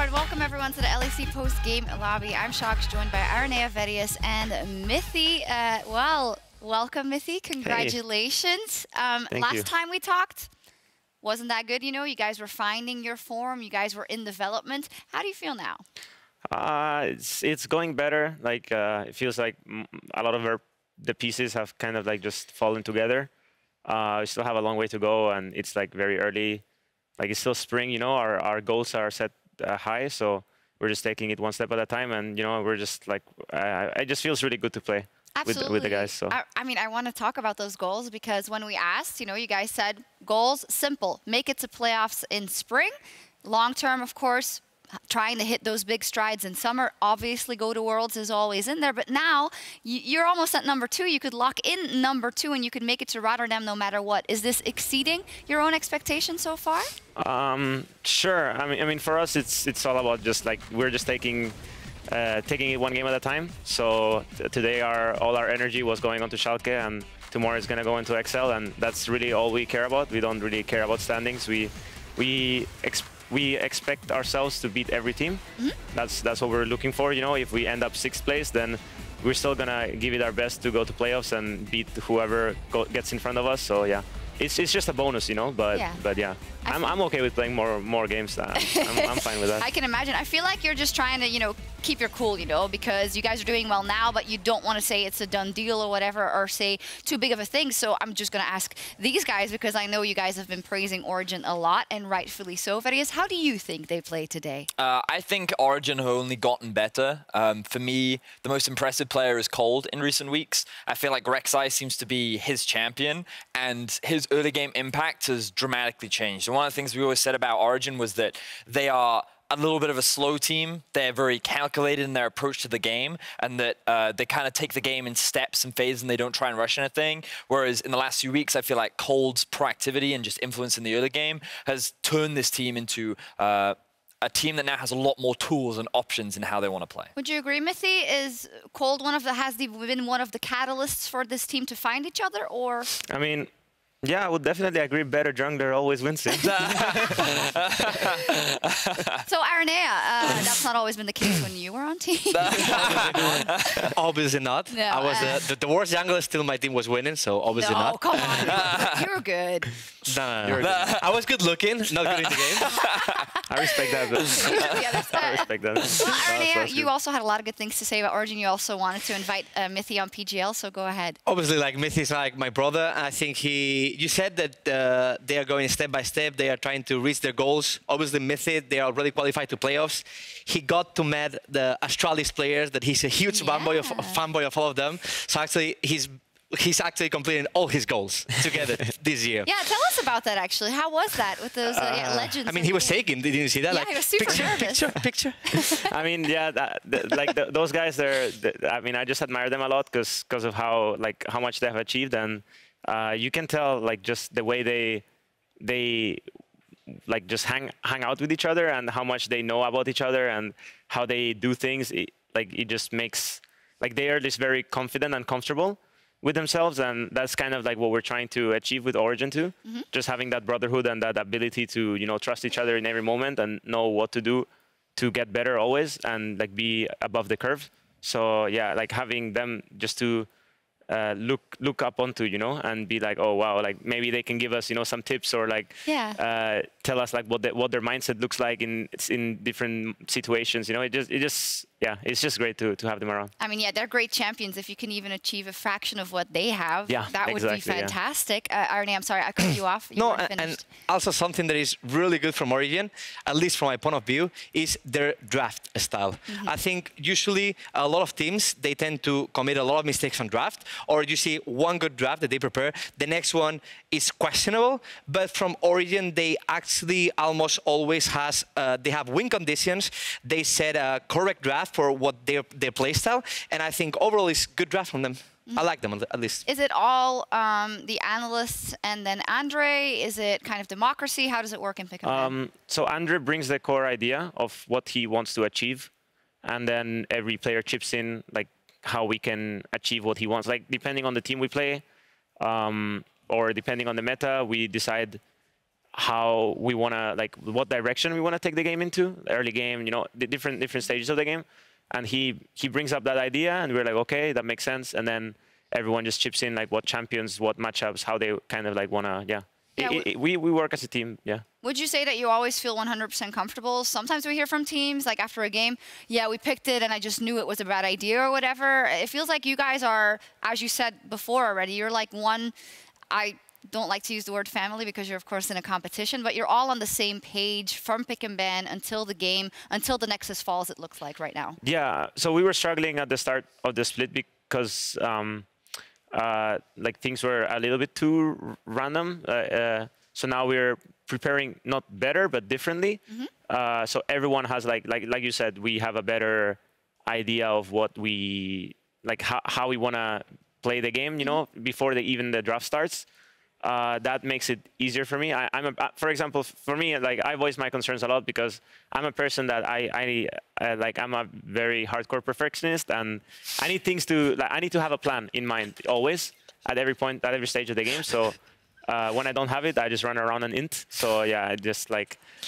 Lord, welcome everyone to the LEC post-game lobby. I'm Sjokz, joined by Araneae, Vedius, and Mithy. Well, welcome Mithy, congratulations. Last time we talked, wasn't that good, you know? You guys were finding your form, you guys were in development. How do you feel now? It's going better. Like it feels like a lot of the pieces have kind of like just fallen together. We still have a long way to go, and it's like very early. Like it's still spring, you know. Our goals are set high, so we're just taking it one step at a time, and you know, we're just like it just feels really good to play with the guys. So I mean, I want to talk about those goals because when we asked, you know, you guys said goals simple, make it to playoffs in spring, long term, of course. Trying to hit those big strides in summer. Obviously, go to Worlds is always in there, but now you're almost at #2. You could lock in #2 and you could make it to Rotterdam no matter what. Is this exceeding your own expectations so far? Sure. I mean, for us, it's all about just like we're just taking it one game at a time. So today, all our energy was going onto Schalke, and tomorrow is gonna go into XL, and that's really all we care about. We don't really care about standings. We expect ourselves to beat every team. That's what we're looking for. You know, if we end up 6th place, then we're still gonna give it our best to go to playoffs and beat whoever gets in front of us. So yeah, it's just a bonus, you know. But yeah, I'm okay with playing more games. I'm fine with that. I can imagine. I feel like you're just trying to, you know, keep your cool, you know, because you guys are doing well now, but you don't want to say it's a done deal or whatever, or say too big of a thing. So I'm just going to ask these guys, because I know you guys have been praising Origen a lot, and rightfully so. Vedius, how do you think they played today? I think Origen have only gotten better. For me, the most impressive player is Cold in recent weeks. I feel like Rek'Sai seems to be his champion, and his early game impact has dramatically changed. And one of the things we always said about Origen was that they are a little bit of a slow team. They're very calculated in their approach to the game, and that they kind of take the game in steps and phases, and they don't try and rush anything. Whereas in the last few weeks, I feel like Cold's proactivity and just influence in the early game has turned this team into a team that now has a lot more tools and options in how they want to play. Would you agree, Mithy? Is Cold been one of the catalysts for this team to find each other, or? I mean, yeah, I would definitely agree. Better jungler always wins it. So Araneae, that's not always been the case when you were on team. Obviously not. No, I was the worst jungler. Still, my team was winning, so obviously not. No, come on, you were good. No. I was good looking, not good in the game. I respect that. I respect that. Well, Araneae, you also had a lot of good things to say about Origen. You also wanted to invite Mithy on PGL, so go ahead. Obviously, like Mithy's like my brother, and I think you said that they are going step by step. They are trying to reach their goals. Obviously, Mithy, they are already qualified to playoffs. He got to meet the Astralis players. That he's a huge fanboy of all of them. So actually, he's actually completing all his goals together this year. Yeah, tell us about that actually. How was that with those legends? I mean, he was shaking. Didn't you see that? Yeah, like, he was super nervous. Picture. I mean, yeah, those guys, I mean, I just admire them a lot because of how much they have achieved, and you can tell like just the way they like just hang out with each other, and how much they know about each other, and how they do things. It just makes like they are just very confident and comfortable with themselves, and that's kind of like what we're trying to achieve with Origen too. Just having that brotherhood and that ability to, you know, trust each other in every moment and know what to do to get better always, and like be above the curve. So yeah, like having them just to look up onto, you know, and be like, oh wow, like maybe they can give us, you know, some tips, or like tell us like what their mindset looks like in different situations, you know. It's just great to have them around. I mean, yeah, they're great champions. If you can even achieve a fraction of what they have, that would be fantastic. Araneae, I'm sorry, I cut you off. You and also something that is really good from Origen, at least from my point of view, is their draft style. I think usually a lot of teams, they tend to commit a lot of mistakes on draft, or you see one good draft that they prepare, the next one is questionable. But from Origen, they actually almost always they have win conditions. They set a correct draft for what their play style, and I think overall it's good draft from them. I like them at least. Is it all the analysts and then Andre? Is it kind of democracy? How does it work in Pick and So Andre brings the core idea of what he wants to achieve, and then every player chips in like how we can achieve what he wants. Like depending on the team we play, or depending on the meta, we decide how we want to, like, what direction we want to take the game into, early game, you know, the different stages of the game. And he brings up that idea, and we're like, okay, that makes sense. And then everyone just chips in, like, what champions, what matchups, how they kind of like want to, we work as a team, yeah. Would you say that you always feel 100% comfortable? Sometimes we hear from teams, like after a game, yeah, we picked it and I just knew it was a bad idea or whatever. It feels like you guys are, as you said before already, you're like one, I don't like to use the word family because you're, of course, in a competition, but you're all on the same page from pick and ban until the game, until the Nexus falls, it looks like right now. Yeah, so we were struggling at the start of the split because like things were a little bit too random. So now we're preparing not better, but differently. So everyone has like you said, we have a better idea of what we, like how we want to play the game, you know, before even the draft starts. That makes it easier for me. For example, for me, like I voice my concerns a lot because I'm a person that I'm a very hardcore perfectionist, and I need things to, like, I need to have a plan in mind always at every point, at every stage of the game. So when I don't have it, I just run around and int. So yeah,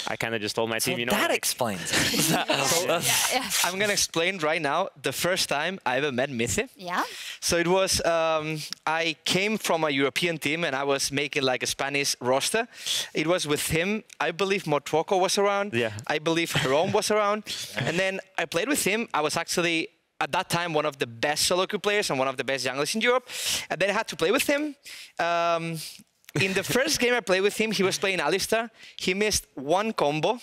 I kind of just told my team, you know. That explains it. I'm gonna explain right now the first time I ever met Mithy. Yeah. So it was, I came from a European team and I was making like a Spanish roster. It was with him. I believe Motuoco was around. Yeah. I believe Jerome was around. And then I played with him. I was actually, at that time, one of the best solo queue players and one of the best junglers in Europe. And then I had to play with him. In the first game I played with him, he was playing Alistar. He missed one combo.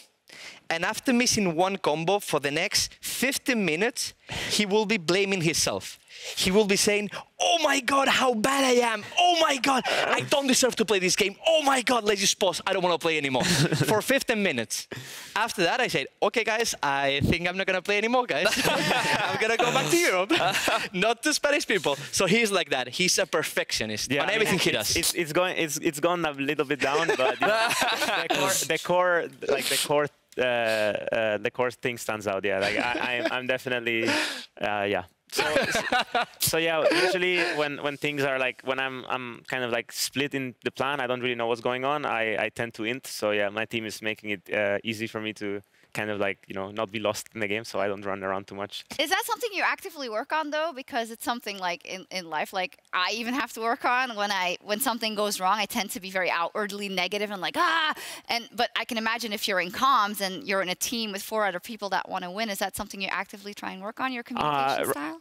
And after missing one combo for the next 15 minutes, he will be blaming himself. He will be saying, oh my God, how bad I am. Oh my God, I don't deserve to play this game. Oh my God, let's just pause. I don't want to play anymore. For 15 minutes. After that, I said, okay, guys, I think I'm not going to play anymore, guys. I'm going to go back to Europe, not to Spanish people. So he's like that. He's a perfectionist on everything he does. It's gone a little bit down, but you know, the core thing stands out. Yeah, like I'm definitely, yeah. So yeah, usually when things are like, when I'm kind of like split in the plan, I don't really know what's going on, I tend to int. So yeah, my team is making it easy for me to kind of like, you know, not be lost in the game, so I don't run around too much. Is that something you actively work on though? Because it's something like in life, like I even have to work on when something goes wrong, I tend to be very outwardly negative and like, but I can imagine if you're in comms and you're in a team with 4 other people that want to win, is that something you actively try and work on, your communication style?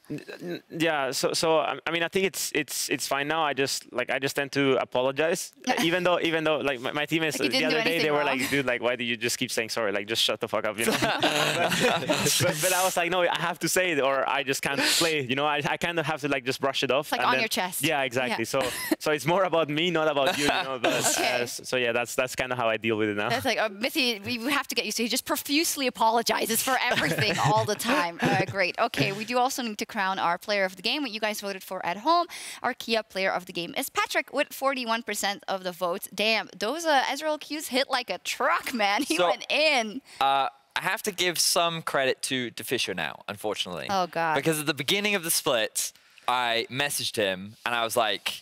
Yeah, so I mean, I think it's fine now. I just tend to apologize, even though like my teammates like the other day they were like, dude, like why do you just keep saying sorry? Like just shut the fuck up, you know. but I was like, no, I have to say it, or I just can't play. You know, I kind of have to like just brush it off. It's like on your chest. Yeah, exactly. Yeah. So it's more about me, not about you. You know. But, okay. So yeah, that's kind of how I deal with it now. That's like Mithy. We have to get used to. He just profusely apologizes for everything all the time. Great. Okay, we do also need to crown our player of the game. What you guys voted for at home. Our Kia player of the game is Patrick with 41% of the votes. Damn, those Ezreal Qs hit like a truck, man. He went in. I have to give some credit to Fisher now, unfortunately. Oh, God. Because at the beginning of the split, I messaged him, and I was like,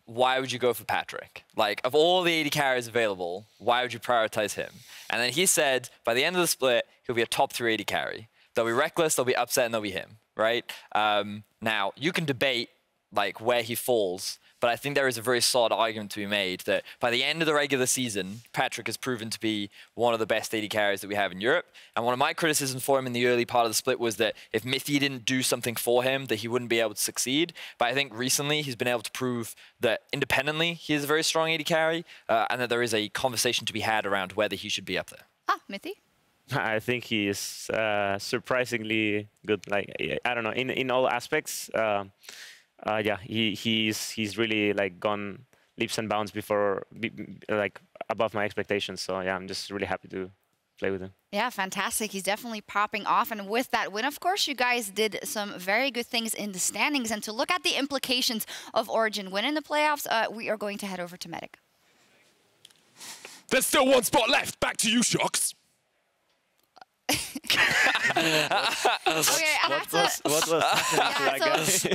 why would you go for Patrick? Like, of all the AD carries available, why would you prioritize him? And then he said, by the end of the split, he'll be a top 3 AD carry. They'll be Reckless, they'll be Upset, and they'll be him, right? Now, you can debate, like, where he falls, but I think there is a very solid argument to be made that by the end of the regular season, Patrick has proven to be one of the best AD carries that we have in Europe. And one of my criticisms for him in the early part of the split was that if Mithy didn't do something for him, that he wouldn't be able to succeed. But I think recently he's been able to prove that independently he is a very strong AD carry, and that there is a conversation to be had around whether he should be up there. Mithy? I think he is surprisingly good. Like, I don't know, in all aspects. Yeah, he's really like gone leaps and bounds like above my expectations. So yeah, I'm just really happy to play with him. Yeah, fantastic. He's definitely popping off. And with that win, of course, you guys did some very good things in the standings. And to look at the implications of Origen win in the playoffs, we are going to head over to Medic. There's still one spot left. Back to you, Sjokz. Okay, I have to. Yeah, so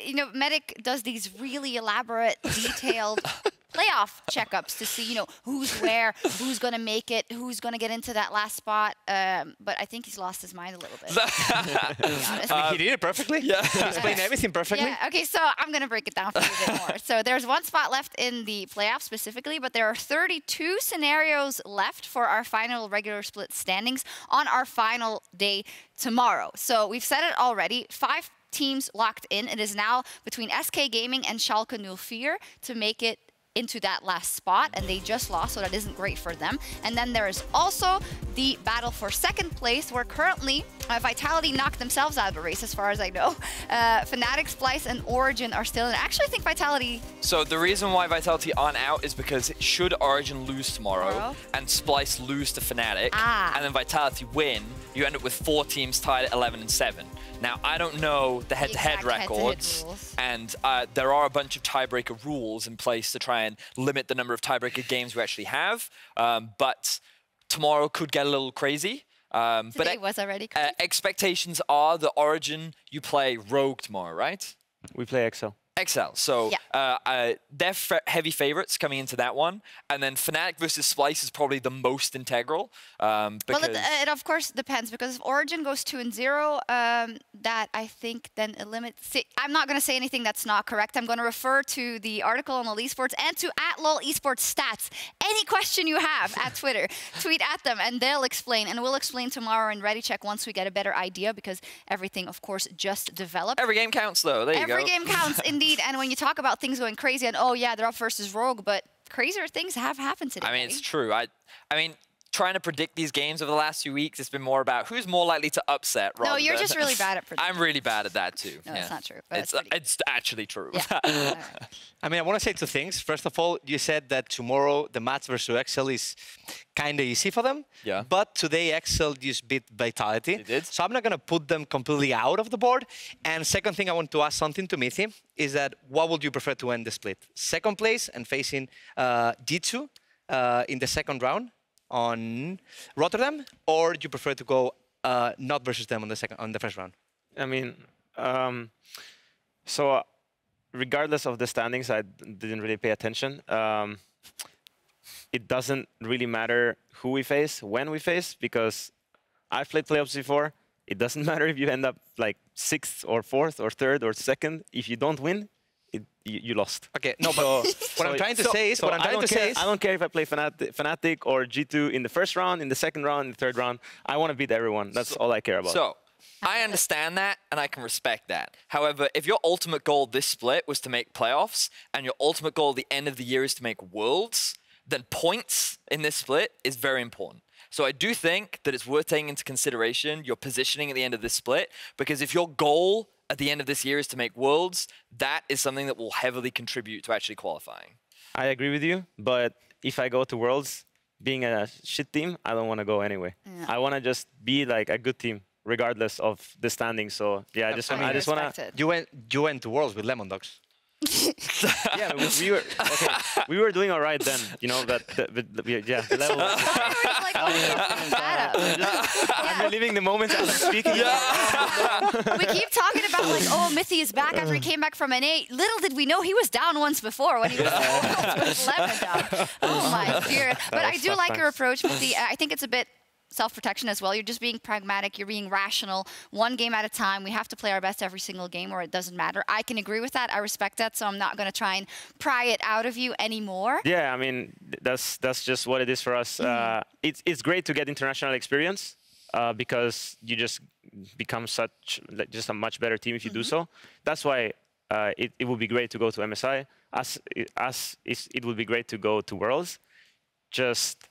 you know, Medic does these really elaborate, detailed playoff checkups to see, who's where, who's going to make it, who's going to get into that last spot. But I think he's lost his mind a little bit. To be honest. He did it perfectly. Yeah. He explained everything perfectly. Yeah, okay, so I'm going to break it down for you a bit more. So there's one spot left in the playoffs specifically, but there are 32 scenarios left for our final regular split standings on our final day tomorrow. So we've said it already, 5 teams locked in. It is now between SK Gaming and Schalke 04 to make it into that last spot, and they just lost, so that isn't great for them. And then there is also the battle for second place, where currently Vitality knocked themselves out of the race, as far as I know. Fnatic, Splice, and Origen are still in. Actually, I think Vitality... So the reason why Vitality aren't out is because should Origen lose tomorrow and Splice lose to Fnatic, and then Vitality win, you end up with 4 teams tied at 11 and 7. Now, I don't know the head-to-head records, and there are a bunch of tiebreaker rules in place to try and limit the number of tiebreaker games we actually have, but tomorrow could get a little crazy. Today was already crazy. Expectations are the Origen, you play Rogue tomorrow, right? We play XL. XL. So they're heavy favorites coming into that one. And then Fnatic versus Splice is probably the most integral. Because well, it of course depends, because if Origen goes 2-0, that I think then eliminates... I'm not going to say anything that's not correct. I'm going to refer to the article on LOL Esports and to @LOL Esports stats. Any question you have at Twitter, tweet at them and they'll explain. And we'll explain tomorrow in Ready Check once we get a better idea, because everything, of course, just developed. Every game counts, though. There you go. Every game counts, indeed. And when you talk about things going crazy, and oh yeah, they're up versus Rogue, but crazier things have happened today. I mean, it's true. I mean, trying to predict these games over the last few weeks, it's been more about who's more likely to upset. No, you're just really bad at predicting. I'm really bad at that too. No, it's not true. But it's actually true. Yeah. I mean, I want to say 2 things. First of all, you said that tomorrow the match versus XL is kind of easy for them. Yeah. But today XL just beat Vitality. They did. So I'm not going to put them completely out of the board. And second thing, I want to ask something to Mithy, is that what would you prefer to end the split? Second place and facing G2 in the second round on Rotterdam, or do you prefer to go not versus them on the first round? I mean, so regardless of the standings, I didn't really pay attention. It doesn't really matter who we face, when we face, because I've played playoffs before. It doesn't matter if you end up like 6th or 4th or 3rd or 2nd. If you don't win, you lost. Okay, no, but what I'm trying to say is, I don't care if I play Fnatic or G2 in the first round, in the second round, in the third round. I want to beat everyone. That's all I care about. So I understand that, and I can respect that. However, if your ultimate goal this split was to make playoffs, and your ultimate goal at the end of the year is to make Worlds, then points in this split is very important. So I do think that it's worth taking into consideration your positioning at the end of this split, because if your goal at the end of this year is to make Worlds, that is something that will heavily contribute to actually qualifying. I agree with you, but if I go to Worlds, being a shit team, I don't want to go anyway. Yeah. I want to just be like a good team, regardless of the standings. So yeah, I just want to. You went to Worlds with Lemon Dogs. Yeah, we were doing all right then, you know. But yeah, the level. I'm reliving the moments as I'm speaking. We keep talking about like, oh, Mithy is back after he came back from NA. Little did we know he was down once before when he was with Lemon down. Oh my dear! But I do like your approach, Mithy. I think it's a bit self-protection as well. You're just being pragmatic. You're being rational. One game at a time. We have to play our best every single game, or it doesn't matter. I can agree with that. I respect that. So I'm not going to try and pry it out of you anymore. Yeah, I mean, that's just what it is for us. It's great to get international experience because you just become just a much better team if you do so. That's why it would be great to go to MSI. It would be great to go to Worlds. Just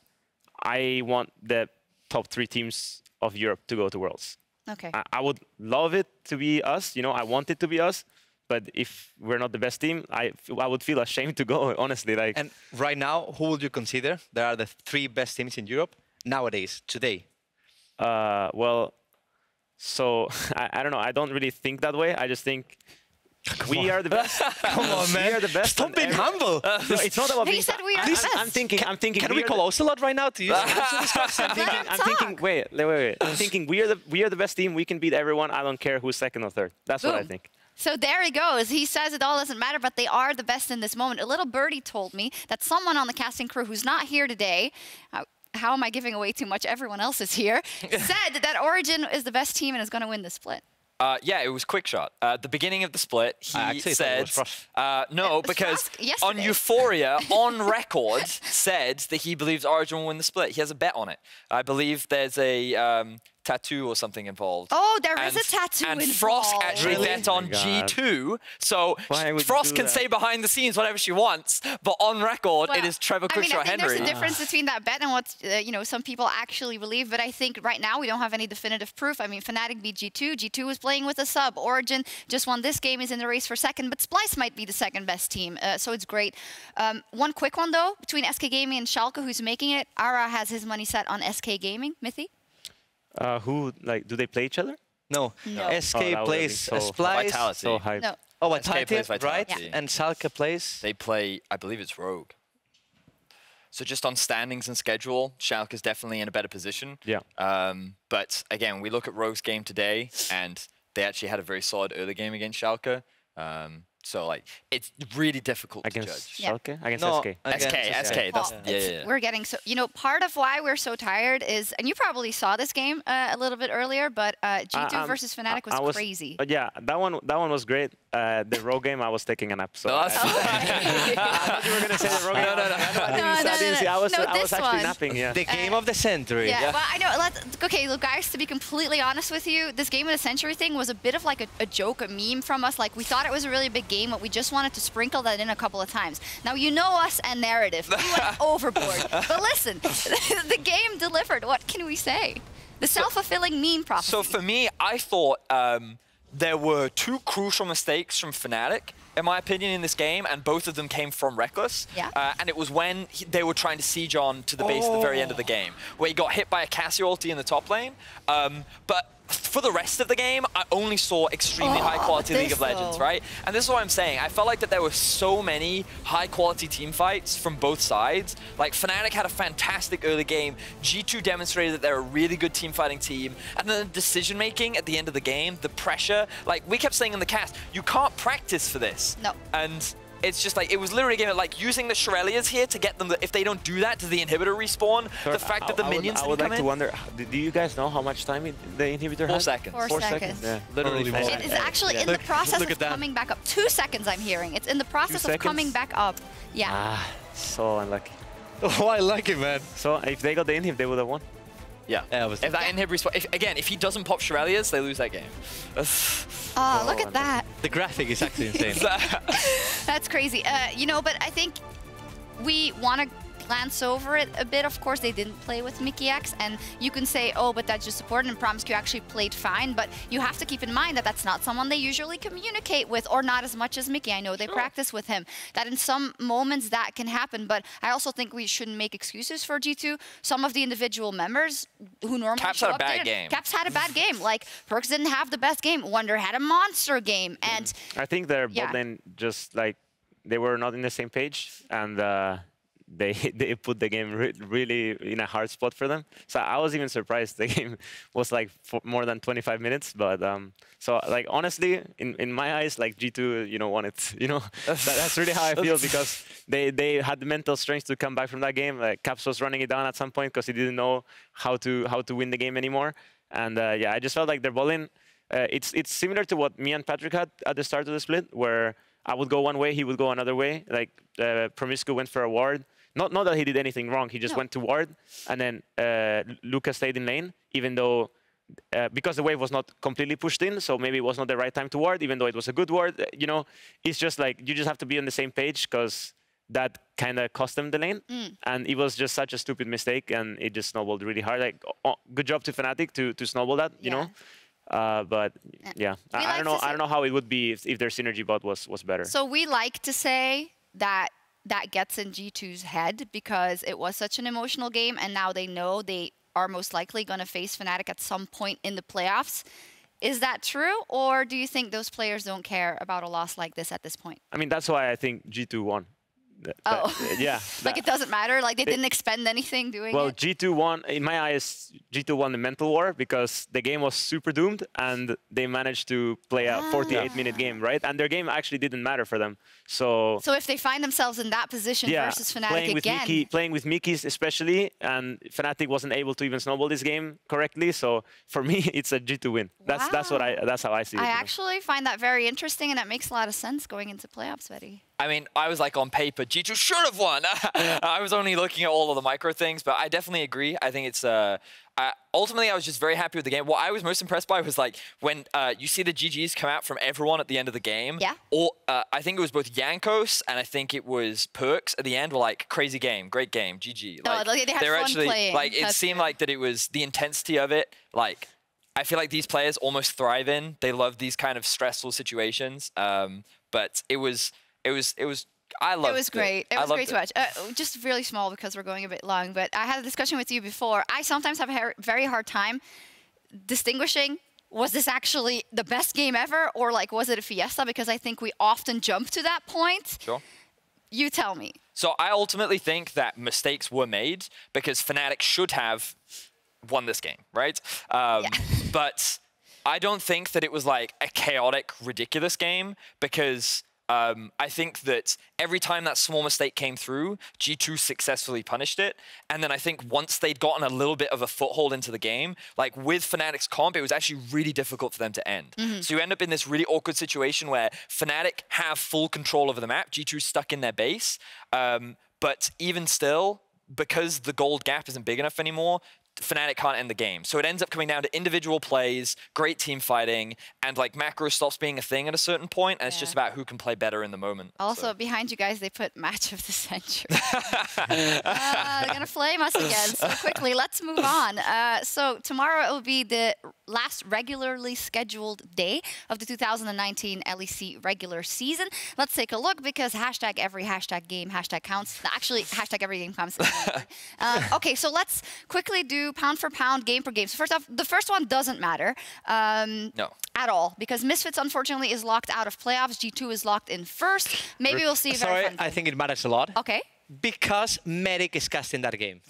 I want the top 3 teams of Europe to go to Worlds. Okay. I would love it to be us. You know, I want it to be us. But if we're not the best team, I would feel ashamed to go, honestly. Like. And right now, who would you consider? There are the 3 best teams in Europe nowadays, today. Well, so I don't know. I don't really think that way. I just think we are the best. Come on, man. We are the best. Stop being humble. No, it's not about He being. said we are the best. I'm thinking. Can we call Ocelot right now to use I'm thinking. Wait. I'm thinking we are the best team. We can beat everyone. I don't care who's second or third. That's what I think. So there he goes. He says it all doesn't matter, but they are the best in this moment. A little birdie told me that someone on the casting crew who's not here today, how am I giving away too much? Everyone else is here, said that Origen is the best team and is going to win the split. Yeah, it was quick shot. At the beginning of the split, he said, no, because on Euphoria, on record, said that he believes Origen will win the split. He has a bet on it. I believe there's a tattoo or something involved. Oh, there is a tattoo involved. And Frost actually bet on G2. So Frost can say behind the scenes whatever she wants, but on record, it is Trevor Quickshot Henry. There's a difference between that bet and what some people actually believe. But I think right now we don't have any definitive proof. I mean, Fnatic beat G2. G2 was playing with a sub. Origen just won this game, is in the race for second, but Splyce might be the second best team. So it's great. One quick one though, between SK Gaming and Schalke, who's making it. Ara has his money set on SK Gaming. Mithy? Do they play each other? No. SK plays Splyce. So hype. No. Oh, Vitality, right? Yeah. And Schalke plays? They play, I believe it's Rogue. So just on standings and schedule, Schalke is definitely in a better position. Yeah. But again, we look at Rogue's game today, and they actually had a very solid early game against Schalke. So like, it's really difficult to judge. Schalke? Against SK. That's, we're getting so, part of why we're so tired is, and you probably saw this game a little bit earlier, but G2 versus Fnatic was crazy. Yeah, that one was great. The Rogue game, I was taking a nap. So No, I thought you were going to say the Rogue game. I was actually napping, yeah. The game of the century. Yeah, well, I know. Okay, look, guys, to be completely honest with you, this game of the century thing was a bit of like a joke, a meme from us. Like, we thought it was a really big game, but we just wanted to sprinkle that in a couple of times. Now, you know us and narrative. We went overboard. But listen, the game delivered. What can we say? The self-fulfilling meme prophecy. So for me, I thought there were two crucial mistakes from Fnatic, in my opinion, in this game, and both of them came from Reckless. Yeah. And it was when they were trying to siege on to the base at the very end of the game, where he got hit by a Cassie ulti in the top lane. But for the rest of the game, I only saw extremely high-quality League of Legends, right? And this is what I'm saying. I felt like that there were so many high-quality team fights from both sides. Like, Fnatic had a fantastic early game. G2 demonstrated that they're a really good team-fighting team. And then the decision-making at the end of the game, the pressure. Like, we kept saying in the cast, you can't practice for this. No. And it's just like, it was literally a game of like using the Shurellias here to get them, if they don't do that, does the inhibitor respawn? The fact that the minions didn't come in? I would like to wonder, do you guys know how much time the inhibitor had? 4 seconds. 4 seconds. Yeah. Literally 4 seconds. It is actually in the process of coming back up. 2 seconds, I'm hearing. It's in the process of coming back up. Yeah. Ah, so unlucky. Oh, I like it, man. So if they got the inhib, they would have won. Yeah. If that inhib respawn, again, if he doesn't pop Shurellias, they lose that game. Oh, look at that. The graphic is actually insane. That's crazy. But I think we want to glance over it a bit. Of course, they didn't play with Mickey X, and you can say, oh, but that's just support, and Promiscu actually played fine, but you have to keep in mind that that's not someone they usually communicate with, or not as much as Mickey. I know they practice with him. That in some moments that can happen, but I also think we shouldn't make excuses for G2. Some of the individual members who normally Caps had a bad game. Caps had a bad game. Like, Perkz didn't have the best game. Wonder had a monster game, and I think their bot lane just like they were not in the same page, and they put the game really in a hard spot for them. So I was even surprised the game was like for more than 25 minutes. But so like honestly, in my eyes, like G2, won it. That's really how I feel, because they had the mental strength to come back from that game. Like Caps was running it down at some point because he didn't know how to win the game anymore. And yeah, I just felt like their bowling. It's similar to what me and Patrick had at the start of the split, where I would go one way, he would go another way. Like Promiscu went for a ward. Not that he did anything wrong. He just went to ward, and then Lucas stayed in lane, even though because the wave was not completely pushed in, so maybe it was not the right time to ward, even though it was a good ward. It's just like you just have to be on the same page, because that kind of cost them the lane, and it was just such a stupid mistake, and it just snowballed really hard. Like, good job to Fnatic to snowball that, you know. But yeah, I don't know how it would be if their synergy bot was better. So we like to say that gets in G2's head, because it was such an emotional game, and now they know they are most likely going to face Fnatic at some point in the playoffs. Is that true, or do you think those players don't care about a loss like this at this point? I mean, that's why I think G2 won, Yeah. Like it doesn't matter. Like they didn't expend anything doing Well, it. G2 won. In my eyes, G2 won the mental war because the game was super doomed, and they managed to play a 48-minute game, right? And their game actually didn't matter for them. So if they find themselves in that position versus Fnatic again, playing with Mickey's especially, and Fnatic wasn't able to even snowball this game correctly. So for me, it's a G2 win. That's how I see it. I actually find that very interesting, and it makes a lot of sense going into playoffs, Vedi. I mean, I was like, on paper, G2 should have won. I was only looking at all of the micro things, but I definitely agree. I think it's ultimately, I was just very happy with the game. What I was most impressed by was like when you see the GGs come out from everyone at the end of the game. Yeah. Or I think it was both Jankos and I think it was Perks at the end were like, crazy game, great game, GG. Like, they had fun actually playing. like it seemed like that it was the intensity of it. Like I feel like these players almost thrive in. They love these kind of stressful situations. But it was I loved it. It was great. It was great to watch. Just really small because we're going a bit long, but I had a discussion with you before. I sometimes have a very hard time distinguishing, was this actually the best game ever, or like was it a fiesta? Because I think we often jump to that point. Sure. You tell me. So I ultimately think that mistakes were made because Fnatic should have won this game, right? But I don't think that it was like a chaotic, ridiculous game because I think that every time that small mistake came through, G2 successfully punished it. And then I think once they'd gotten a little bit of a foothold into the game, like with Fnatic's comp, it was actually really difficult for them to end. So you end up in this really awkward situation where Fnatic have full control over the map, G2's stuck in their base. But even still, because the gold gap isn't big enough anymore, Fnatic can't end the game. So it ends up coming down to individual plays, great team fighting, and like macro stops being a thing at a certain point, and it's just about who can play better in the moment. Also, behind you guys, they put match of the century. They're going to flame us again. So quickly, let's move on. So tomorrow it will be the last regularly scheduled day of the 2019 LEC regular season. Let's take a look because hashtag every hashtag game hashtag counts. Actually, hashtag every game counts. Okay, so let's quickly do pound for pound, game per game. So first off, the first one doesn't matter at all because Misfits unfortunately is locked out of playoffs. G2 is locked in first. Maybe we'll see. Sorry, I think it matters a lot. Okay. Because Medic is casting that game.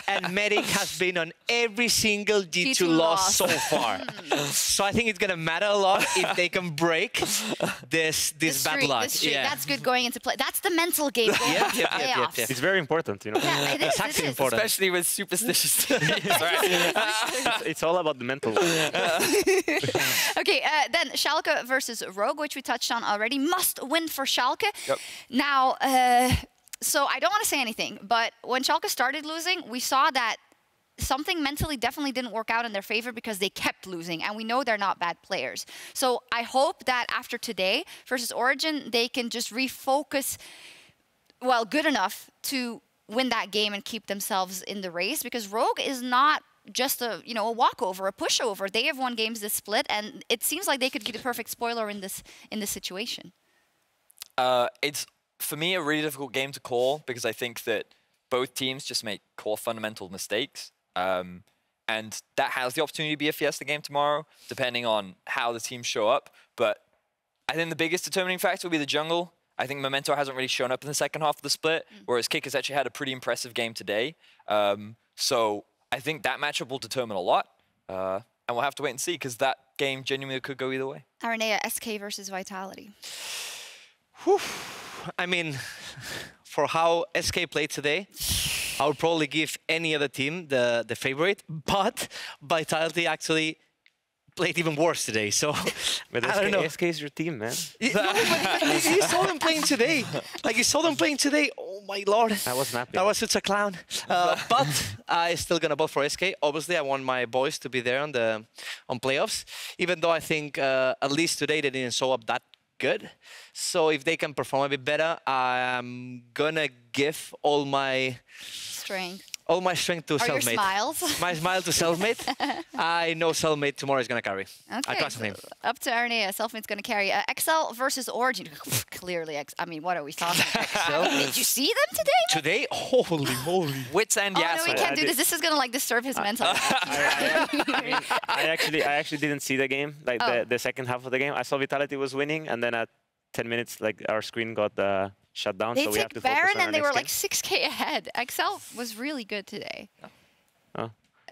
And Medic has been on every single G2 loss so far. So I think it's going to matter a lot if they can break this bad luck. That's good going into play. That's the mental game going into playoffs. It's very important, you know. Yeah, it is. It's actually important. Especially with superstitious. It's all about the mental. Okay, then Schalke versus Rogue, which we touched on already. Must win for Schalke. Yep. Now, so I don't want to say anything, but when Schalke started losing, we saw that something mentally definitely didn't work out in their favor because they kept losing, and we know they're not bad players. So I hope that after today versus Origen, they can just refocus, well, good enough to win that game and keep themselves in the race, because Rogue is not just a walkover, a pushover. They have won games this split, and it seems like they could be the perfect spoiler in this situation. It's for me a really difficult game to call because I think that both teams just make core fundamental mistakes, and that has the opportunity to be a fiesta game tomorrow, depending on how the teams show up. But I think the biggest determining factor will be the jungle. I think Memento hasn't really shown up in the second half of the split, whereas Kick has actually had a pretty impressive game today. So I think that matchup will determine a lot, and we'll have to wait and see because that game genuinely could go either way. Araneae, SK versus Vitality. Whew. I mean, for how SK played today, I would probably give any other team the favorite, but Vitality actually played even worse today, so but I don't know. SK is your team, man. No, but you saw them playing today. Like, you saw them playing today. Oh, my Lord. I was napping. That was such a clown. But I still going to vote for SK. Obviously, I want my boys to be there on playoffs, even though I think at least today they didn't show up that good. So if they can perform a bit better, I'm gonna give all my strength to Selfmade. Your smiles? My smile to Selfmade. I know Selfmade tomorrow is gonna carry. Okay, I trust him. Up to Araneae. Selfmade's gonna carry. XL versus Origen. Clearly, I mean, what are we talking about? Did you see them today? Today? Holy moly. Wits and yes. Oh, no, we can't do this. This is gonna like disturb his mental. I actually didn't see the game, like the second half of the game. I saw Vitality was winning, and then at 10 minutes, like our screen got shut down. They So we have took to focus Baron on our and they were next like 6K ahead. XL was really good today.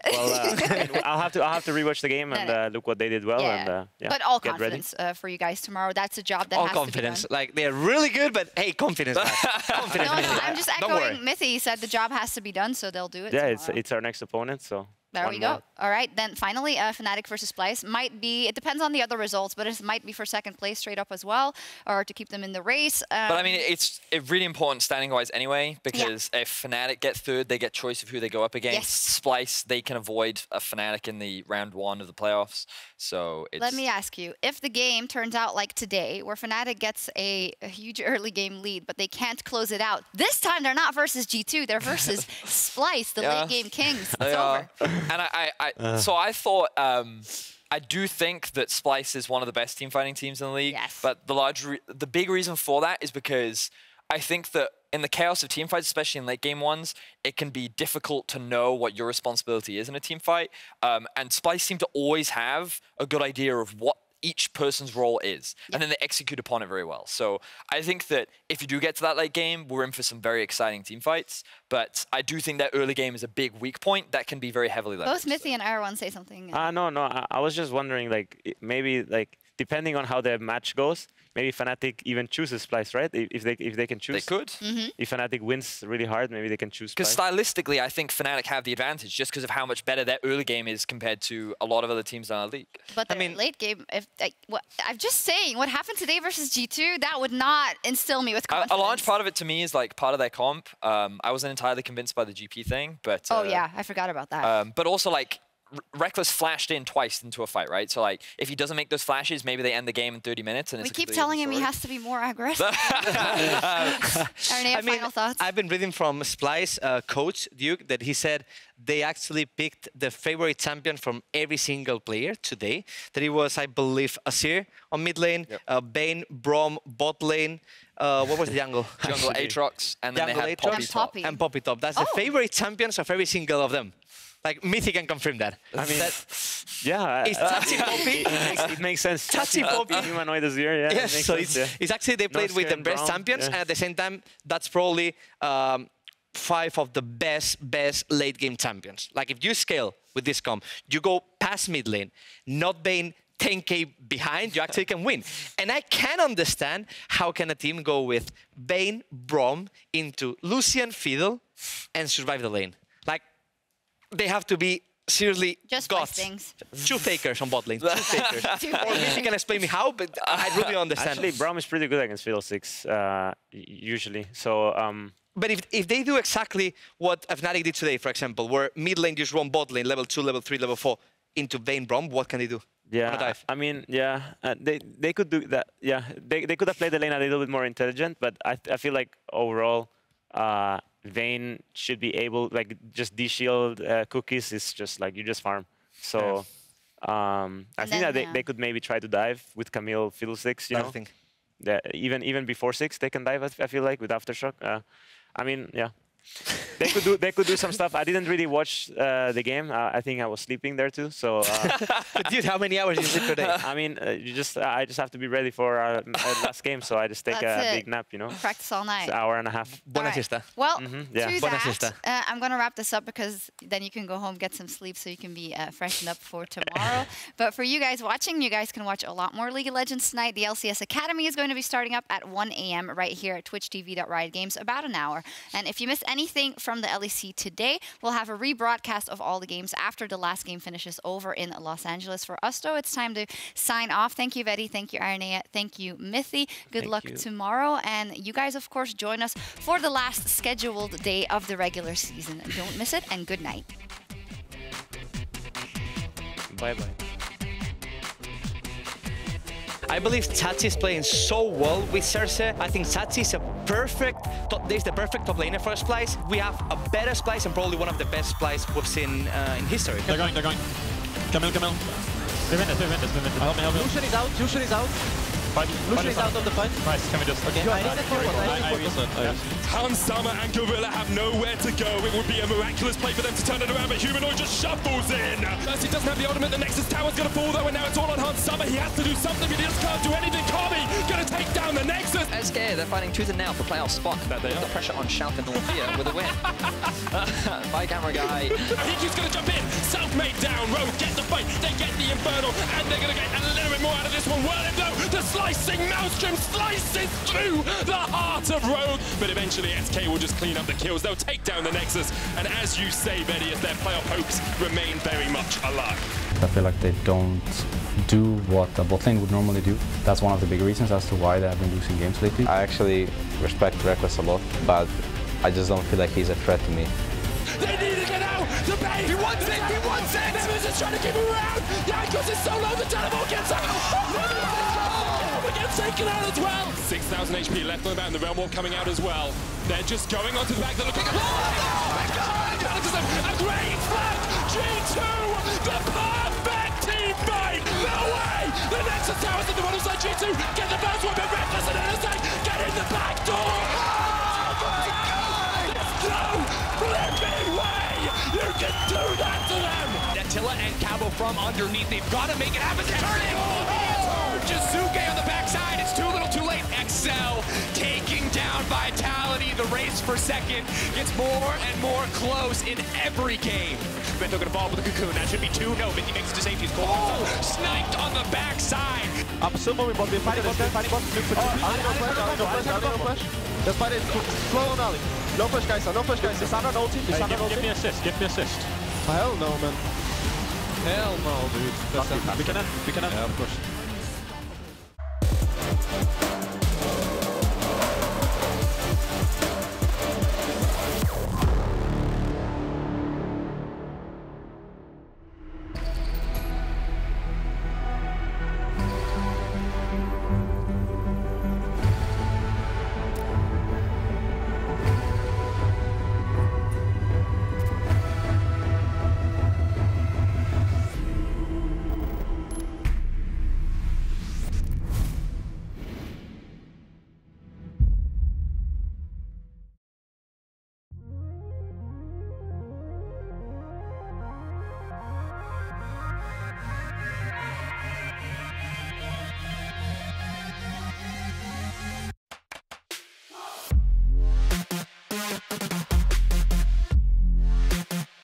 game. Well, I'll have to rewatch the game and look what they did well. Yeah. And yeah, But all get confidence for you guys tomorrow. That's a job that All has confidence. to be done. Like, they're really good, but hey, confidence. Confidence. No, Mithy. I'm just Don't worry. echoing Mithy said the job has to be done, so they'll do it yeah, tomorrow. it's our next opponent. So There one we go. more. All right, then finally, Fnatic versus Splyce might be, it depends on the other results, but it might be for second place straight up as well, or to keep them in the race. But I mean, it's really important standing-wise anyway, because if Fnatic get third, they get choice of who they go up against. Yes. Splyce, they can avoid a Fnatic in the round 1 of the playoffs. So it's... Let me ask you, if the game turns out like today, where Fnatic gets a huge early game lead, but they can't close it out, this time they're not versus G2, they're versus Splyce, the late game kings. It's over. And so I thought, I do think that Splyce is one of the best team fighting teams in the league. Yes. But the big reason for that is because I think that in the chaos of team fights, especially in late game ones, it can be difficult to know what your responsibility is in a team fight. And Splyce seem to always have a good idea of what each person's role is, and then they execute upon it very well. So I think that if you do get to that late game, we're in for some very exciting team fights. But I do think that early game is a big weak point that can be very heavily leveraged. Both Mithy and Aaron say something. No. I was just wondering, like, maybe, like, depending on how the match goes, maybe Fnatic even chooses Splyce, right? If they can choose. They could. If Fnatic wins really hard, maybe they can choose Splyce. Because stylistically, I think Fnatic have the advantage just because of how much better their early game is compared to a lot of other teams in our league. But the late game, I'm just saying, what happened today versus G2, that would not instill me with confidence. A large part of it to me is like part of their comp. I wasn't entirely convinced by the GP thing, but... oh yeah, I forgot about that. But also like, Reckless flashed in twice into a fight, right? So like, if he doesn't make those flashes, maybe they end the game in 30 minutes. And we it's keep telling him he has to be more aggressive. Araneae, final thoughts? I've been reading from Splyce coach Duke that he said they actually picked the favorite champion from every single player today. That it was, I believe, Azir on mid lane, Bane, Braum, bot lane. What was the jungle? Jungle Aatrox, and then they had Poppy top. And Poppy top. That's the favorite champions of every single of them. Like, Mithy can confirm that. I mean, yeah. It's Chachi Poppy. It makes sense. Chachi Poppy. Humanoid Azir, yeah. Yes, so it's actually they played with the best champions, and at the same time, that's probably 5 of the best late game champions. Like, if you scale with this comp, you go past mid lane, not Bane 10k behind, you actually can win. And I can understand how can a team go with Bane, Braum into Lucian, Fiddle, and survive the lane. Like, they have to be seriously just gods. Things. 2 fakers on bot lane. 2 fakers. Or maybe you can explain me how, but I really understand. Actually, Braum is pretty good against Fiddlesticks, usually. So, but if they do exactly what Fnatic did today, for example, where mid lane just run bot lane, level 2, level 3, level 4, into Vayne Braum, what can they do? Yeah, I mean, yeah, they could do that. Yeah, they could have played the lane a little bit more intelligent, but I feel like overall, Vayne should be able, like, just de-shield cookies is just like, you just farm. So I think that they could maybe try to dive with Camille Fiddlesticks, you know? That even before 6 they can dive, I feel like, with Aftershock. I mean, yeah. They could do some stuff. I didn't really watch the game. I think I was sleeping there too. So, but dude, how many hours did you sleep per day? I mean, I just have to be ready for our last game. So I just take a big nap, you know. Practice all night. It's an hour and a half. Buona siesta. Well, yeah. to that, I'm going to wrap this up because then you can go home, get some sleep, so you can be freshened up for tomorrow. But for you guys watching, you guys can watch a lot more League of Legends tonight. The LCS Academy is going to be starting up at 1 a.m. right here at twitch.tv/riotgames, about an hour. And if you missed anything from the LEC today, we'll have a rebroadcast of all the games after the last game finishes over in Los Angeles. For us, though, it's time to sign off. Thank you, Vedi. Thank you, Araneae. Thank you, Mithy. Good luck tomorrow. And you guys, of course, join us for the last scheduled day of the regular season. Don't miss it, and good night. Bye-bye. I believe Chachi is playing so well with Cersei. I think Chachi is the perfect top laner for a Splyce. We have a better Splyce and probably one of the best Splyce we've seen in history. They're going. Camille. Help me. Lucian is out. Fight. Lucian is out of the fight. Nice, can we just... Okay, I reset. Hans Summer and Gorilla have nowhere to go. It would be a miraculous play for them to turn it around, but Humanoid just shuffles in. Mercy doesn't have the ultimate. The Nexus Tower's going to fall, though, and now it's all on Hans Summer. He has to do something, but he just can't do anything. Kami going to take down the Nexus. SK, they're fighting tooth and nail for playoff spot. But they put the pressure on Sjokz and Northia with a win. By camera guy. He's going to jump in. Self-made down. Rogue get the fight. They get the Infernal, and they're going to get a little bit more out of this one. Well, no, the slicing Maelstrom slices through the heart of Rogue. But eventually, SK will just clean up the kills. They'll take down the Nexus. And as you say, Vedius, their playoff hopes remain very much alive. I feel like they don't do what a bot lane would normally do. That's one of the big reasons as to why they have been losing games lately. I actually respect Reckless a lot, but I just don't feel like he's a threat to me. They need to get out! The bait! He wants it! He wants it! Nemesis just trying to keep him around! Yankos is so low, the teleport gets out! Gets taken out as well! 6,000 HP left on the bat, and the Realm Walk coming out as well. They're just going onto the back, they're looking at... Oh my god! A great flag! G2! The perfect team fight! No way! The Nexus Tower's in the bottom side, G2! Get the first one, but Reckless and NSA! Get in the back door! Oh my god! There's no flipping way! You can do that to them! Attila and Cabo from underneath, they've got to make it happen, turning! Jizuke on the backside, it's too little too late. Excel taking down Vitality. The race for second gets more and more close in every game. Bento gonna fall with a cocoon, that should be two. No, Mithy makes it to safety. Sniped on the backside. Up someone with bot, fighting bot, look for no flash. Just fight it, slow on Ali. No flash guys, no flash guys. Lissandra ulti, Give me assist, give me assist. Hell no, man. Hell no, dude. We can end. Yeah, of course.